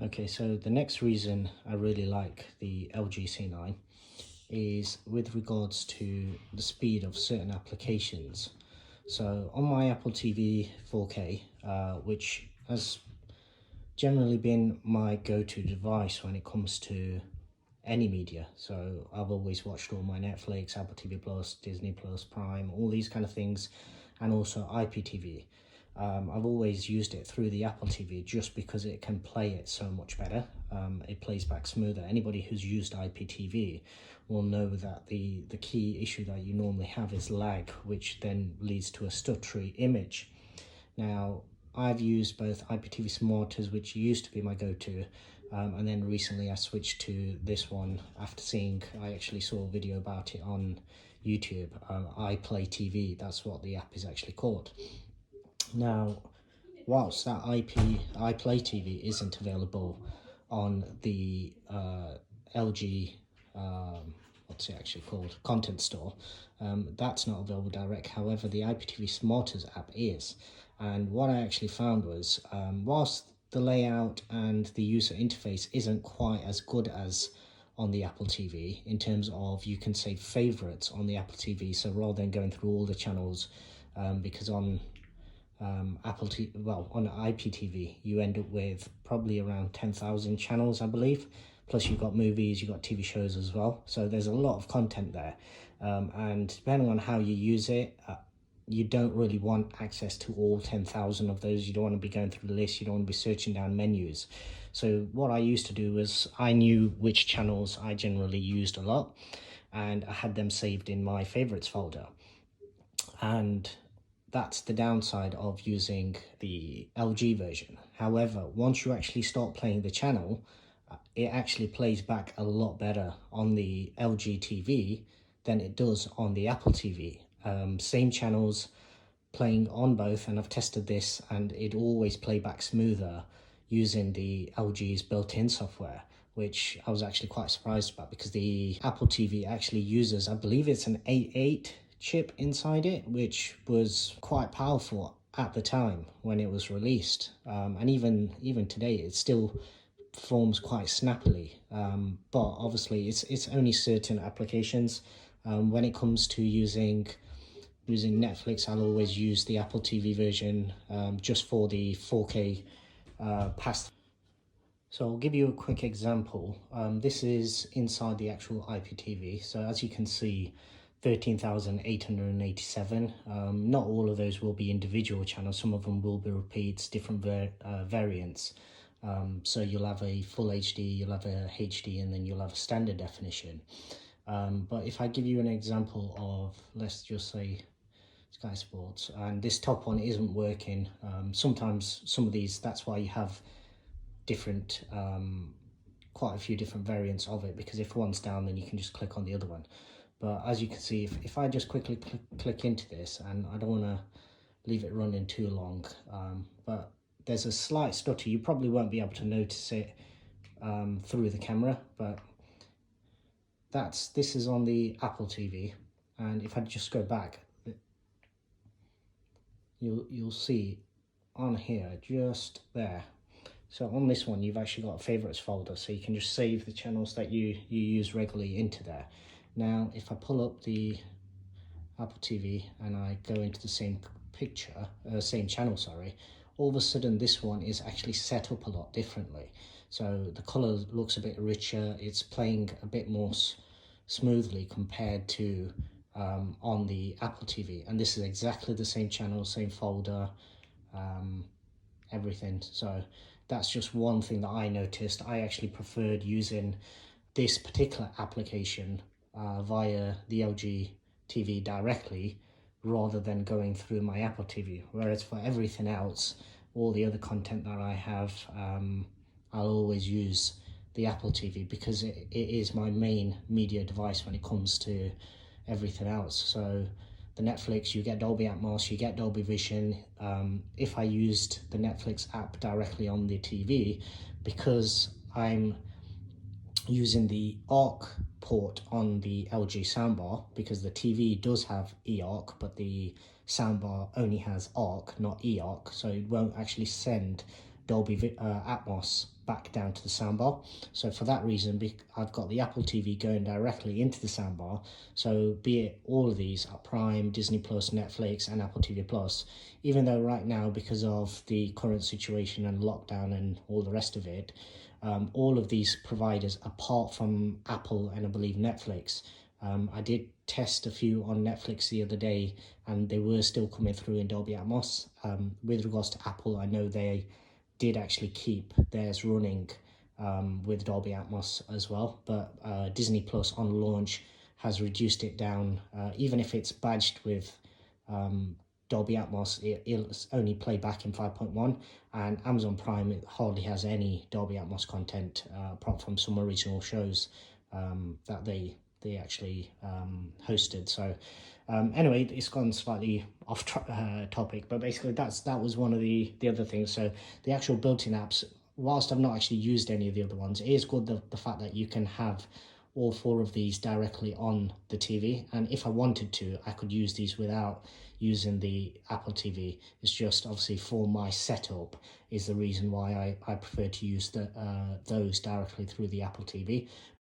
Okay, so the next reason I really like the LG C9 is with regards to the speed of certain applications. So on my Apple TV 4K, which has generally been my go-to device when it comes to any media. So I've always watched all my Netflix, Apple TV Plus, Disney Plus, Prime, all these kind of things, and also IPTV. I've always used it through the Apple TV just because it can play it so much better. It plays back smoother. Anybody who's used IPTV will know that the key issue that you normally have is lag, which then leads to a stuttery image. Now, I've used both IPTV Smarters, which used to be my go-to, and then recently I switched to this one after I actually saw a video about it on YouTube. iPlay TV, that's what the app is actually called. Now, whilst that iPlay TV isn't available on the LG, what's it actually called, Content Store, that's not available direct. However, the IPTV Smarters app is. And what I actually found was, whilst the layout and the user interface isn't quite as good as on the Apple TV, in terms of you can save favorites on the Apple TV, so rather than going through all the channels, because on on IPTV you end up with probably around 10,000 channels, I believe, plus you've got movies, you've got TV shows as well, so there's a lot of content there, and depending on how you use it, you don't really want access to all 10,000 of those. You don't want to be going through the list, you don't want to be searching down menus. So what I used to do was I knew which channels I generally used a lot, and I had them saved in my favorites folder. And that's the downside of using the LG version. However, once you actually start playing the channel, it actually plays back a lot better on the LG TV than it does on the Apple TV. Same channels playing on both, and I've tested this and it always play back smoother using the LG's built-in software, which I was actually quite surprised about, because the Apple TV actually uses, I believe it's an 8.8 chip inside it, which was quite powerful at the time when it was released, and even today it still performs quite snappily, but obviously it's only certain applications. When it comes to using Netflix, I'll always use the Apple TV version, just for the 4K pass. So I'll give you a quick example. This is inside the actual IPTV. So as you can see, 13,887. Not all of those will be individual channels. Some of them will be repeats, different variants. So you'll have a full HD, you'll have a HD, and then you'll have a standard definition. But if I give you an example of, let's just say, Sky Sports, and this top one isn't working. Sometimes some of these, that's why you have different, quite a few different variants of it, because if one's down, then you can just click on the other one. But as you can see, if I just quickly click into this, and I don't want to leave it running too long, but there's a slight stutter. You probably won't be able to notice it through the camera, but this is on the Apple TV, and if I just go back, you'll see on here, just there. So on this one, you've actually got a favorites folder, so you can just save the channels that you use regularly into there. Now, if I pull up the Apple TV and I go into the same channel, sorry, all of a sudden this one is actually set up a lot differently. So the color looks a bit richer, it's playing a bit more smoothly compared to on the Apple TV. And this is exactly the same channel, same folder, everything. So that's just one thing that I noticed. I actually preferred using this particular application via the LG TV directly, rather than going through my Apple TV. Whereas for everything else, all the other content that I have, I'll always use the Apple TV, because it is my main media device when it comes to everything else. So the Netflix, you get Dolby Atmos, you get Dolby Vision. If I used the Netflix app directly on the TV, because I'm using the ARC port on the LG soundbar, because the TV does have eARC, but the soundbar only has ARC, not eARC, so it won't actually send Atmos back down to the soundbar. So for that reason, I've got the Apple TV going directly into the soundbar. So be it all of these, Prime, Disney Plus, Netflix, and Apple TV Plus, even though right now, because of the current situation and lockdown and all the rest of it, all of these providers, apart from Apple and I believe Netflix, I did test a few on Netflix the other day, and they were still coming through in Dolby Atmos. With regards to Apple, I know they did actually keep theirs running with Dolby Atmos as well, but Disney Plus on launch has reduced it down. Even if it's badged with Dolby Atmos, it'll only play back in 5.1, and Amazon Prime, it hardly has any Dolby Atmos content apart from some original shows that they actually hosted. So anyway, it's gone slightly off topic, but basically that was one of the other things. So the actual built-in apps, whilst I've not actually used any of the other ones, it is good the fact that you can have all four of these directly on the TV, and if I wanted to, I could use these without using the Apple TV. It's just obviously for my setup is the reason why I prefer to use those directly through the Apple TV.